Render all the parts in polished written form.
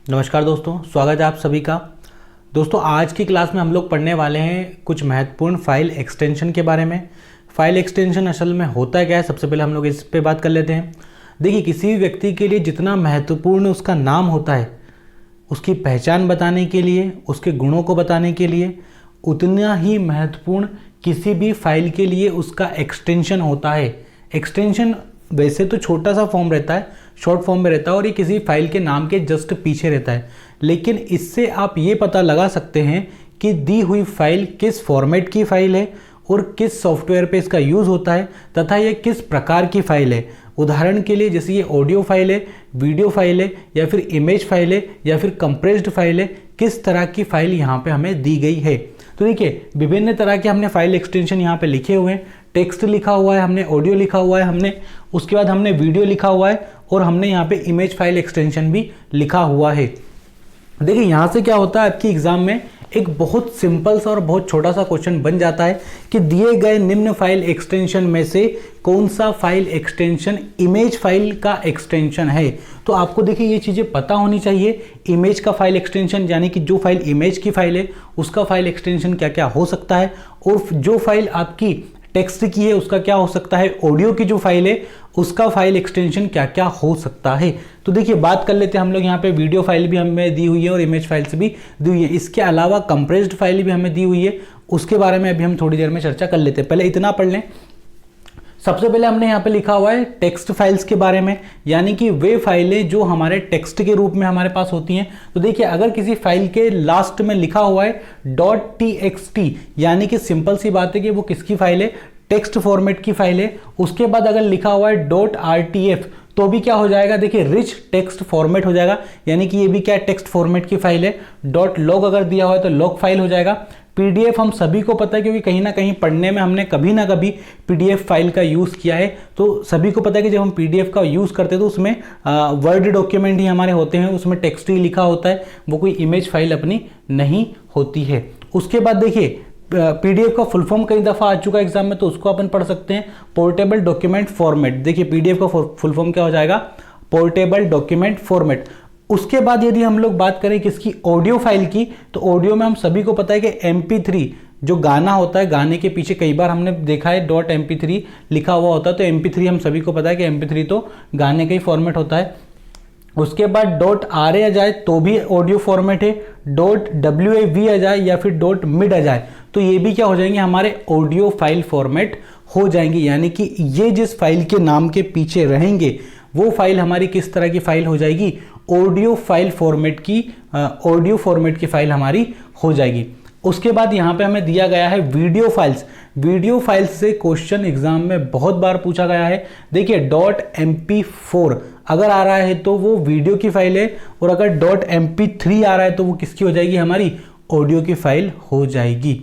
नमस्कार दोस्तों, स्वागत है आप सभी का। दोस्तों आज की क्लास में हम लोग पढ़ने वाले हैं कुछ महत्वपूर्ण फाइल एक्सटेंशन के बारे में। फाइल एक्सटेंशन असल में होता क्या है, सबसे पहले हम लोग इस पे बात कर लेते हैं। देखिए, किसी भी व्यक्ति के लिए जितना महत्वपूर्ण उसका नाम होता है, उसकी पहचान बताने के लिए, उसके गुणों को बताने के लिए, उतना ही महत्वपूर्ण किसी भी फाइल के लिए उसका एक्सटेंशन होता है। एक्सटेंशन वैसे तो छोटा सा फॉर्म रहता है, शॉर्ट फॉर्म में रहता है और ये किसी फाइल के नाम के जस्ट पीछे रहता है, लेकिन इससे आप ये पता लगा सकते हैं कि दी हुई फाइल किस फॉर्मेट की फाइल है और किस सॉफ्टवेयर पे इसका यूज़ होता है तथा ये किस प्रकार की फाइल है। उदाहरण के लिए जैसे ये ऑडियो फाइल है, वीडियो फाइल है, या फिर इमेज फाइल है, या फिर कंप्रेस्ड फाइल है, किस तरह की फाइल यहाँ पे हमें दी गई है। तो देखिए, विभिन्न तरह के हमने फाइल एक्सटेंशन यहाँ पे लिखे हुए हैं। टेक्स्ट लिखा हुआ है हमने, ऑडियो लिखा हुआ है हमने, उसके बाद हमने वीडियो लिखा हुआ है और हमने यहाँ पे इमेज फाइल एक्सटेंशन भी लिखा हुआ है। देखिए, यहाँ से क्या होता है, आपकी एग्जाम में एक बहुत सिंपल सा और बहुत छोटा सा क्वेश्चन बन जाता है कि दिए गए निम्न फाइल एक्सटेंशन में से कौन सा फाइल एक्सटेंशन इमेज फाइल का एक्सटेंशन है। तो आपको देखिए ये चीज़ें पता होनी चाहिए। इमेज का फाइल एक्सटेंशन यानी कि जो फाइल इमेज की फाइल है उसका फाइल एक्सटेंशन क्या क्या हो सकता है, और जो फाइल आपकी टेक्स्ट की है उसका क्या हो सकता है, ऑडियो की जो फाइल है उसका फाइल एक्सटेंशन क्या क्या हो सकता है। तो देखिए, बात कर लेते हैं हम लोग। यहाँ पे वीडियो फाइल भी हमें दी हुई है और इमेज फाइल्स भी दी हुई है। इसके अलावा कंप्रेस्ड फाइल भी हमें दी हुई है, उसके बारे में अभी हम थोड़ी देर में चर्चा कर लेते हैं। पहले इतना पढ़ लें। सबसे पहले हमने यहाँ पे लिखा हुआ है टेक्स्ट फाइल्स के बारे में, यानी कि वे फाइलें जो हमारे टेक्स्ट के रूप में हमारे पास होती हैं। तो देखिए, अगर किसी फाइल के लास्ट में लिखा हुआ है .txt, यानी कि सिंपल सी बात है कि वो किसकी फाइल है, टेक्स्ट फॉर्मेट की फाइल है। उसके बाद अगर लिखा हुआ है .rtf तो भी क्या हो जाएगा, देखिए रिच टेक्स्ट फॉर्मेट हो जाएगा, यानी कि ये भी क्या टेक्स्ट फॉर्मेट की फाइल है। .log अगर दिया हुआ है तो log फाइल हो जाएगा। पीडीएफ हम सभी को पता है, क्योंकि कहीं ना कहीं पढ़ने में हमने कभी ना कभी पीडीएफ फाइल का यूज़ किया है। तो सभी को पता है कि जब हम पीडीएफ का यूज़ करते हैं तो उसमें वर्ड डॉक्यूमेंट ही हमारे होते हैं, उसमें टेक्स्ट ही लिखा होता है, वो कोई इमेज फाइल अपनी नहीं होती है। उसके बाद देखिए, पीडीएफ का फुल फॉर्म कई दफ़ा आ चुका है एग्जाम में, तो उसको अपन पढ़ सकते हैं, पोर्टेबल डॉक्यूमेंट फॉर्मेट। देखिए, पीडीएफ का फुल फॉर्म क्या हो जाएगा, पोर्टेबल डॉक्यूमेंट फॉर्मेट। उसके बाद यदि हम लोग बात करें किसकी, ऑडियो फाइल की, तो ऑडियो में हम सभी को पता है कि MP3 जो गाना होता है, गाने के पीछे कई बार हमने देखा है .mp3 लिखा हुआ होता है। तो MP3 हम सभी को पता है कि MP3 तो गाने का ही फॉर्मेट होता है। उसके बाद .ra आ जाए तो भी ऑडियो फॉर्मेट है, .wav आ जाए या फिर .mid आ जाए तो ये भी क्या हो जाएंगे, हमारे ऑडियो फाइल फॉर्मेट हो जाएंगे। यानी कि ये जिस फाइल के नाम के पीछे रहेंगे वो फाइल हमारी किस तरह की फाइल हो जाएगी, ऑडियो फाइल फॉर्मेट की, ऑडियो फॉर्मेट की फाइल हमारी हो जाएगी। उसके बाद यहाँ पे हमें दिया गया है वीडियो फाइल्स। वीडियो फाइल्स से क्वेश्चन एग्जाम में बहुत बार पूछा गया है। देखिए, .mp4 अगर आ रहा है तो वो वीडियो की फाइल है, और अगर .mp3 आ रहा है तो वो किसकी हो जाएगी, हमारी ऑडियो की फाइल हो जाएगी।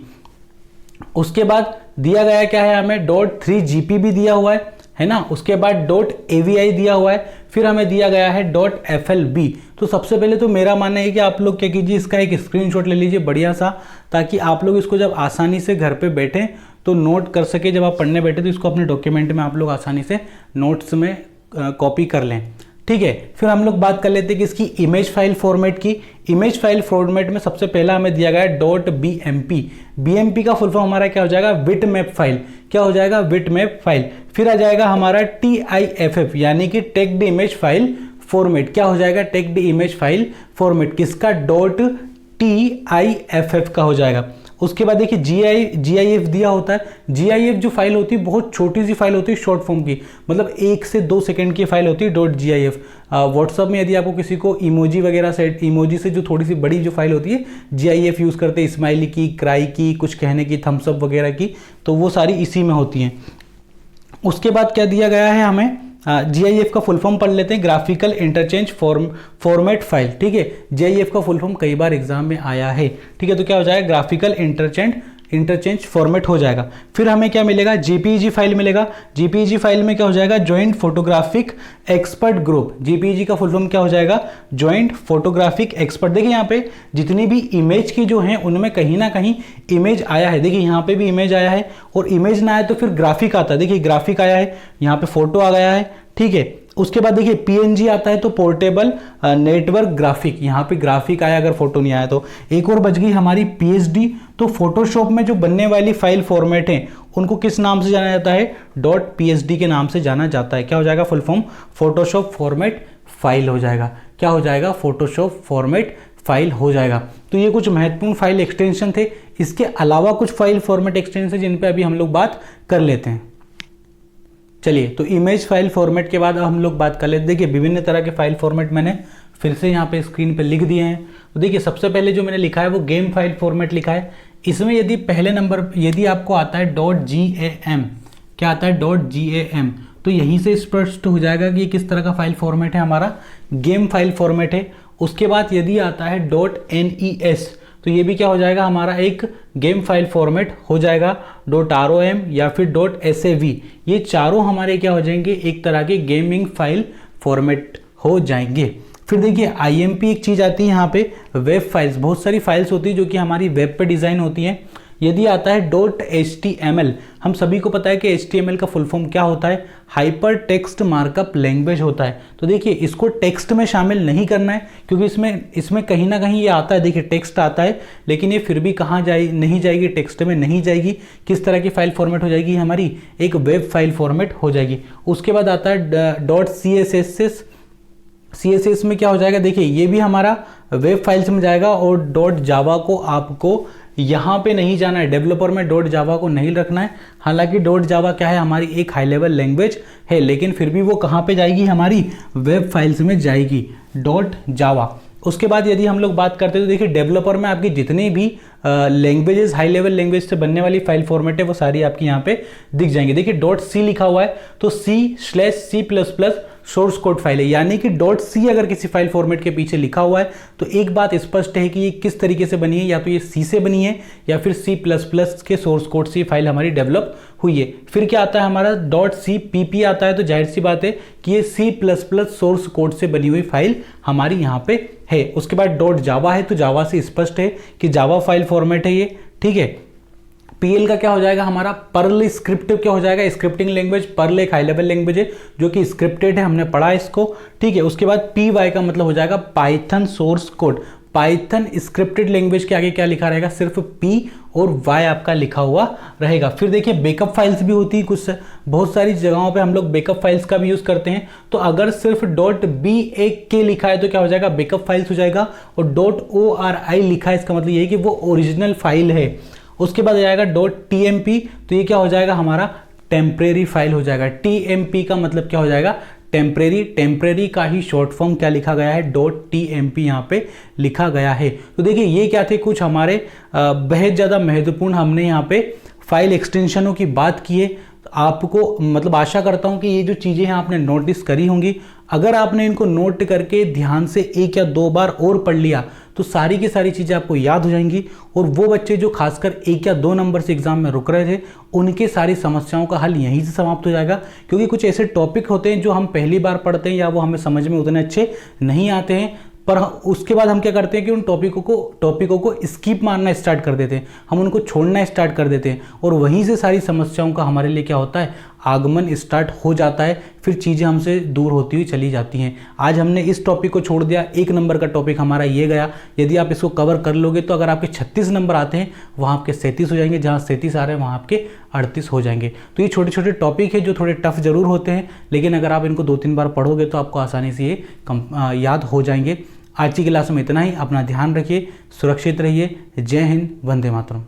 उसके बाद दिया गया क्या है, हमें .3gp भी दिया हुआ है ना। उसके बाद .avi दिया हुआ है, फिर हमें दिया गया है .flb। तो सबसे पहले तो मेरा मानना है कि आप लोग क्या कीजिए, इसका एक स्क्रीनशॉट ले लीजिए बढ़िया सा, ताकि आप लोग इसको जब आसानी से घर पे बैठें तो नोट कर सके। जब आप पढ़ने बैठे तो इसको अपने डॉक्यूमेंट में आप लोग आसानी से नोट्स में कॉपी कर लें, ठीक है। फिर हम लोग बात कर लेते हैं कि इसकी इमेज फाइल फॉर्मेट की। इमेज फाइल फॉर्मेट में सबसे पहला हमें दिया गया है .bmp। bmp का फुल फॉर्म हमारा क्या हो जाएगा, विट मैप फाइल। क्या हो जाएगा, विट मैप फाइल। फिर आ जाएगा हमारा TIFF, यानी कि टेक्स्ट इमेज फाइल फॉर्मेट। क्या हो जाएगा, टेक्स्ट इमेज फाइल फॉर्मेट, किसका, .TIFF का हो जाएगा। उसके बाद देखिए GIF दिया होता है। GIF जो फाइल होती है बहुत छोटी सी फाइल होती है, शॉर्ट फॉर्म की, मतलब 1 से 2 सेकंड की फाइल होती है .gif। व्हाट्सअप में यदि आपको किसी को इमोजी वगैरह से, इमोजी से जो थोड़ी सी बड़ी जो फाइल होती है GIF यूज़ करते हैं, स्माइली की, क्राई की, कुछ कहने की, थम्सअप वगैरह की, तो वो सारी इसी में होती हैं। उसके बाद क्या दिया गया है हमें, GIF का फुल फॉर्म पढ़ लेते हैं, ग्राफिकल इंटरचेंज फॉर्मेट फाइल, ठीक है। GIF का फुल फॉर्म कई बार एग्जाम में आया है, ठीक है। तो क्या हो जाएगा, ग्राफिकल इंटरचेंज फॉर्मेट हो जाएगा। फिर हमें क्या मिलेगा, JPEG फाइल मिलेगा। JPEG फाइल में क्या हो जाएगा, joint photographic expert group. JPEG का फुल फॉर्म क्या हो जाएगा, जॉइंट फोटोग्राफिक एक्सपर्ट। देखिए, यहाँ पे जितनी भी इमेज की जो है उनमें कहीं ना कहीं इमेज आया है। देखिए, यहाँ पे भी इमेज आया है, और इमेज ना आए तो फिर ग्राफिक आता है। देखिए, ग्राफिक आया है, यहाँ पे फोटो आ गया है, ठीक है। उसके बाद देखिए PNG आता है तो पोर्टेबल नेटवर्क ग्राफिक, यहाँ पे ग्राफिक आया अगर फोटो नहीं आया तो। एक और बच गई हमारी PSD, तो फोटोशॉप में जो बनने वाली फाइल फॉर्मेट है उनको किस नाम से जाना जाता है, .psd के नाम से जाना जाता है। क्या हो जाएगा full form, Photoshop format file हो जाएगा। क्या हो जाएगा, फोटोशॉप फॉर्मेट फाइल हो जाएगा। तो ये कुछ महत्वपूर्ण फाइल एक्सटेंशन थे। इसके अलावा कुछ फाइल फॉर्मेट एक्सटेंशन जिन पे अभी हम लोग बात कर लेते हैं। चलिए, तो इमेज फाइल फॉर्मेट के बाद हम लोग बात कर लेते हैं। देखिए विभिन्न तरह के फाइल फॉर्मेट मैंने फिर से यहाँ पे स्क्रीन पे लिख दिए हैं। तो देखिए सबसे पहले जो मैंने लिखा है वो गेम फाइल फॉर्मेट लिखा है। इसमें यदि पहले नंबर यदि आपको आता है .gam, क्या आता है .gam, तो यहीं से स्पष्ट हो जाएगा कि किस तरह का फाइल फॉर्मेट है, हमारा गेम फाइल फॉर्मेट है। उसके बाद यदि आता है .nes, तो ये भी क्या हो जाएगा, हमारा एक गेम फाइल फॉर्मेट हो जाएगा। .rom या फिर .sav, ये चारों हमारे क्या हो जाएंगे, एक तरह के गेमिंग फाइल फॉर्मेट हो जाएंगे। फिर देखिए IMP एक चीज़ आती है यहाँ पे, वेब फाइल्स। बहुत सारी फाइल्स होती है जो कि हमारी वेब पे डिज़ाइन होती हैं। यदि आता है .html, हम सभी को पता है कि HTML का फुल फॉर्म क्या होता है, हाइपर टेक्स्ट मार्कअप लैंग्वेज होता है। तो देखिए इसको टेक्स्ट में शामिल नहीं करना है, क्योंकि इसमें कहीं ना कहीं ये आता है, देखिए टेक्स्ट आता है, लेकिन ये फिर भी कहाँ नहीं जाएगी, टेक्स्ट में नहीं जाएगी। किस तरह की फाइल फॉर्मेट हो जाएगी, हमारी एक वेब फाइल फॉर्मेट हो जाएगी। उसके बाद आता है CSS में क्या हो जाएगा, देखिए ये भी हमारा वेब फाइल्स में जाएगा। और .java को आपको यहाँ पे नहीं जाना है, डेवलपर में .java को नहीं रखना है। हालांकि .java क्या है, हमारी एक हाई लेवल लैंग्वेज है, लेकिन फिर भी वो कहाँ पे जाएगी, हमारी वेब फाइल्स में जाएगी .java। उसके बाद यदि हम लोग बात करते हैं तो देखिए डेवलपर में आपकी जितनी भी लैंग्वेजेस, हाई लेवल लैंग्वेज से बनने वाली फाइल फॉर्मेट है वो सारी आपकी यहाँ पे दिख जाएंगे। देखिए .c लिखा हुआ है तो C/C++ सोर्स कोड फाइल है, यानी कि .c अगर किसी फाइल फॉर्मेट के पीछे लिखा हुआ है तो एक बात स्पष्ट है कि ये किस तरीके से बनी है, या तो ये C से बनी है या फिर C++ के सोर्स कोड से फाइल हमारी डेवलप हुई है। फिर क्या आता है हमारा .cpp आता है, तो जाहिर सी बात है कि ये C++ सोर्स कोड से बनी हुई फाइल हमारी यहाँ पे है। उसके बाद .java है, तो जावा से स्पष्ट है कि जावा फाइल फॉर्मेट है ये, ठीक है। PL का क्या हो जाएगा, हमारा पर्ल स्क्रिप्ट क्या हो जाएगा, स्क्रिप्टिंग लैंग्वेज। पर्ल एक हाई लेवल लैंग्वेज है जो कि स्क्रिप्टेड है, हमने पढ़ा इसको, ठीक है। उसके बाद PY का मतलब हो जाएगा Python source code. Python scripted language के आगे क्या लिखा रहेगा, सिर्फ P और Y आपका लिखा हुआ रहेगा। फिर देखिए बैकअप फाइल्स भी होती है, कुछ बहुत सारी जगहों पे हम लोग बैकअप फाइल्स का भी यूज़ करते हैं। तो अगर सिर्फ .BAK लिखा है तो क्या हो जाएगा, बैकअप फाइल्स हो जाएगा। और .ORI लिखा है, इसका मतलब ये है कि वो ओरिजिनल फाइल है। उसके बाद आएगा .TMP, तो ये क्या हो जाएगा, हमारा टेम्परेरी फाइल हो जाएगा। TMP का मतलब क्या हो जाएगा, टेम्परेरी का ही शॉर्ट फॉर्म क्या लिखा गया है, .TMP यहाँ पे लिखा गया है। तो देखिए ये क्या थे, कुछ हमारे बहुत ज़्यादा महत्वपूर्ण हमने यहाँ पे फाइल एक्सटेंशनों की बात की है। आपको मतलब आशा करता हूँ कि ये जो चीज़ें हैं आपने नोटिस करी होंगी। अगर आपने इनको नोट करके ध्यान से एक या दो बार और पढ़ लिया तो सारी की सारी चीज़ें आपको याद हो जाएंगी। और वो बच्चे जो खासकर 1 या 2 नंबर से एग्जाम में रुक रहे थे उनके सारी समस्याओं का हल यहीं से समाप्त हो जाएगा। क्योंकि कुछ ऐसे टॉपिक होते हैं जो हम पहली बार पढ़ते हैं या वो हमें समझ में उतने अच्छे नहीं आते हैं, पर उसके बाद हम क्या करते हैं कि उन टॉपिकों को स्किप मारना स्टार्ट कर देते हैं, हम उनको छोड़ना स्टार्ट कर देते हैं। और वहीं से सारी समस्याओं का हमारे लिए क्या होता है, आगमन स्टार्ट हो जाता है। फिर चीज़ें हमसे दूर होती हुई चली जाती हैं। आज हमने इस टॉपिक को छोड़ दिया, 1 नंबर का टॉपिक हमारा ये गया। यदि आप इसको कवर कर लोगे तो अगर आपके 36 नंबर आते हैं वहाँ आपके 37 हो जाएंगे, जहाँ 37 आ रहे हैं वहाँ आपके 38 हो जाएंगे। तो ये छोटे छोटे टॉपिक है जो थोड़े टफ जरूर होते हैं, लेकिन अगर आप इनको 2-3 बार पढ़ोगे तो आपको आसानी से ये याद हो जाएंगे। आज की क्लास में इतना ही। अपना ध्यान रखिए, सुरक्षित रहिए। जय हिंद, वंदे मातरम।